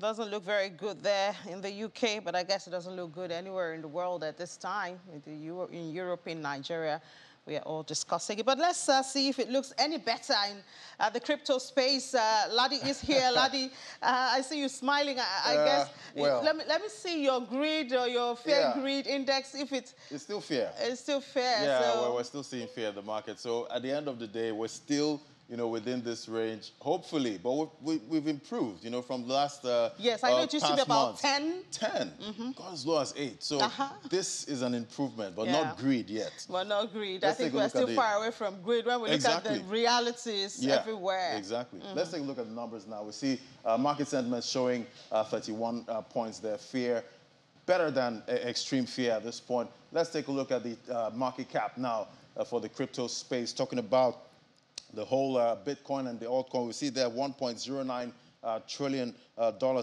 doesn't look very good there in the UK, but I guess it doesn't look good anywhere in the world at this time. In Europe, in Nigeria, we are all discussing it. But let's see if it looks any better in the crypto space. Laddie is here. Laddie, I see you smiling. I guess. Well, let me see your greed or your fair greed index. If it's still fair. It's still fair. Yeah, so. well, we're still seeing fear in the market. So at the end of the day, we're still, within this range, hopefully. But we've improved, from the last yes, I know it used to be about 10. 10. Got as low as 8. So this is an improvement, but not greed yet. Well, not greed. I think we're still far away from greed when we look at the realities everywhere. Exactly. Let's take a look at the numbers now. We see market sentiment showing 31 points there. Fear, better than extreme fear at this point. Let's take a look at the market cap now for the crypto space, talking about the whole Bitcoin and the altcoin. We see there $1.09 trillion.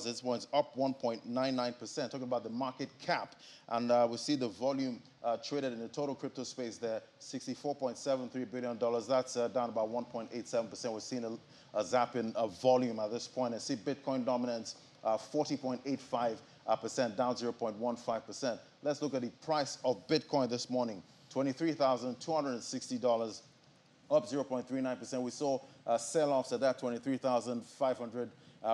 This one's up 1.99%. Talking about the market cap. And we see the volume traded in the total crypto space there, $64.73 billion. That's down about 1.87%. We're seeing a zapping of volume at this point. And see Bitcoin dominance, 40.85%, down 0.15%. Let's look at the price of Bitcoin this morning, $23,260. Up 0.39%. We saw sell-offs at that 23,500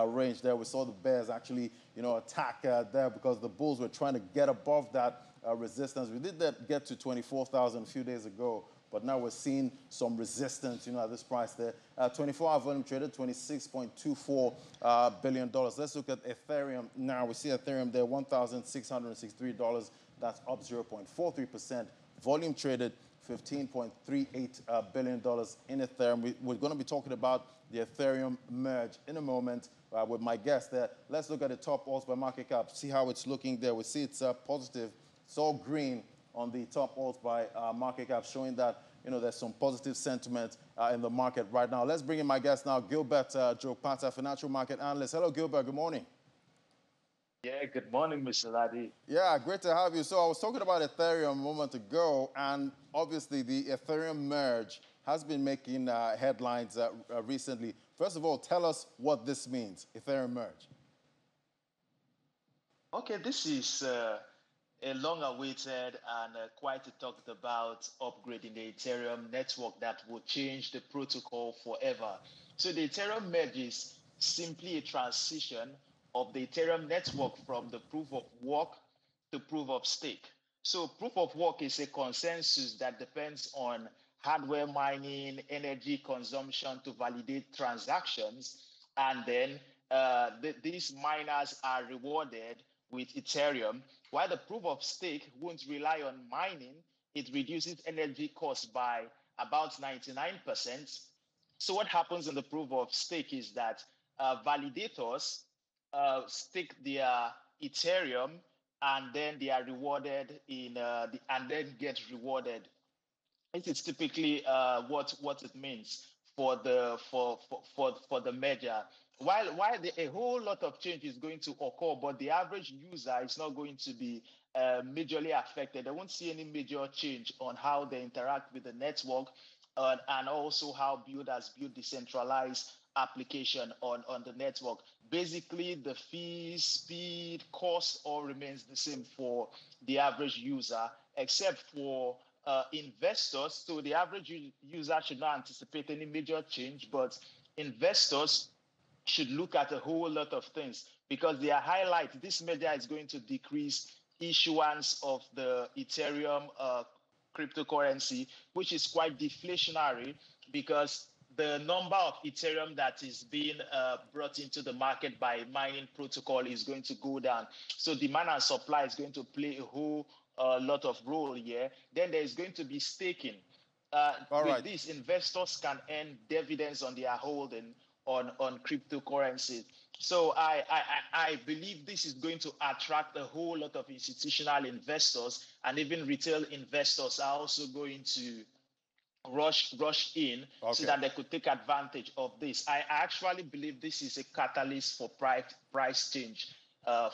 range there. We saw the bears actually, attack there because the bulls were trying to get above that resistance. We did get to 24,000 a few days ago, but now we're seeing some resistance, at this price there. 24-hour volume traded, $26.24 billion. Let's look at Ethereum now. We see Ethereum there, $1,663. That's up 0.43%. Volume traded, $15.38 billion in Ethereum. We're going to be talking about the Ethereum merge in a moment with my guest there. Let's look at the top alts by market cap, see how it's looking there. We see it's positive. It's all green on the top alts by market cap, showing that there's some positive sentiment in the market right now. Let's bring in my guest now, Gilbert Jopata, financial market analyst. Hello, Gilbert. Good morning. Yeah, good morning, Mr. Laddie. Yeah, great to have you. So I was talking about Ethereum a moment ago, and obviously the Ethereum merge has been making headlines recently. First of all, tell us what this means, Ethereum merge. Okay, this is a long-awaited and quite talked about upgrade in the Ethereum network that will change the protocol forever. So the Ethereum merge is simply a transition of the Ethereum network from the proof of work to proof of stake. So proof of work is a consensus that depends on hardware mining, energy consumption to validate transactions. And then these miners are rewarded with Ethereum, while the proof of stake won't rely on mining. It reduces energy costs by about 99%. So what happens in the proof of stake is that validators stake their Ethereum, and then they are rewarded and then get rewarded. This is typically what it means for the merger. While a whole lot of change is going to occur, but the average user is not going to be majorly affected. They won't see any major change on how they interact with the network, and also how builders build decentralized application on the network. Basically, the fees, speed, cost all remains the same for the average user, except for investors. So the average user should not anticipate any major change, but investors should look at a whole lot of things, because they are highlight this merger is going to decrease issuance of the Ethereum cryptocurrency, which is quite deflationary, because the number of Ethereum that is being brought into the market by mining protocol is going to go down. So demand and supply is going to play a whole lot of role here. Then there is going to be staking. With this, investors can earn dividends on their holding on cryptocurrencies. So I believe this is going to attract a whole lot of institutional investors, and even retail investors are also going to rush in so that they could take advantage of this. I actually believe this is a catalyst for price change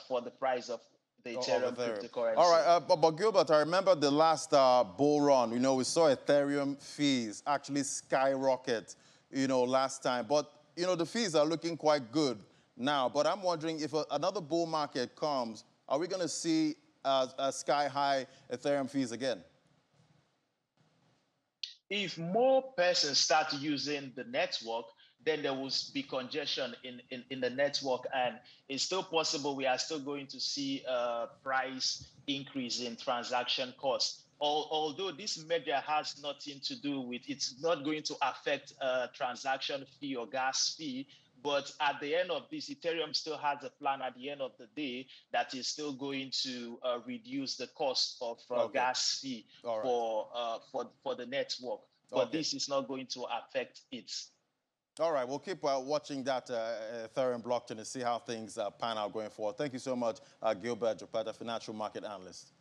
for the price of the Ethereum cryptocurrency. All right, but Gilbert, I remember the last bull run. We saw Ethereum fees actually skyrocket, last time. But, the fees are looking quite good now. But I'm wondering if another bull market comes, are we going to see sky-high Ethereum fees again? If more persons start using the network, then there will be congestion in the network, and it's still possible we are still going to see a price increase in transaction costs. Although this measure has nothing to do with, it's not going to affect transaction fee or gas fee, but at the end of this, Ethereum still has a plan at the end of the day that is still going to reduce the cost of gas fee for the network. But this is not going to affect it. All right, we'll keep watching that Ethereum blockchain to see how things pan out going forward. Thank you so much, Gilbert Jopeta, financial market analyst.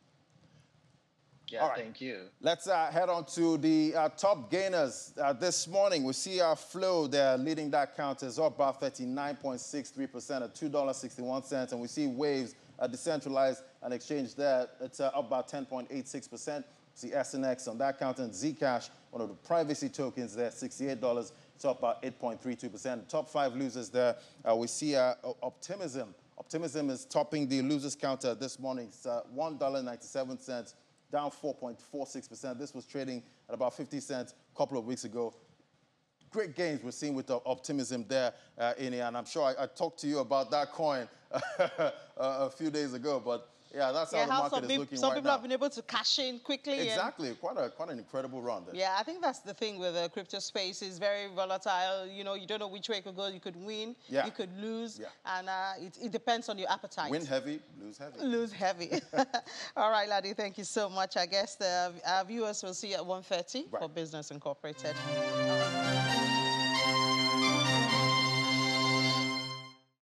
Yeah, thank you. Let's head on to the top gainers. This morning, we see our flow there leading that count is up by 39.63% at $2.61. And we see Waves, decentralized and exchange there. It's up by 10.86%. See SNX on that count, and Zcash, one of the privacy tokens there, $68. It's up by 8.32%. Top 5 losers there, we see Optimism. Optimism is topping the losers counter this morning. It's $1.97. Down 4.46%. This was trading at about 50 cents a couple of weeks ago. Great gains we're seeing with the Optimism there, Ini, and I'm sure I talked to you about that coin a few days ago, but yeah, that's how the market is looking right now. Some people have been able to cash in quickly. Exactly, quite an incredible run there. Yeah, I think that's the thing with the crypto space. It's very volatile. You know, you don't know which way it could go. You could win, you could lose, and it depends on your appetite. Win heavy, lose heavy. Lose heavy. All right, Ladi, thank you so much. I guess our viewers will see you at 1:30 for Business Incorporated.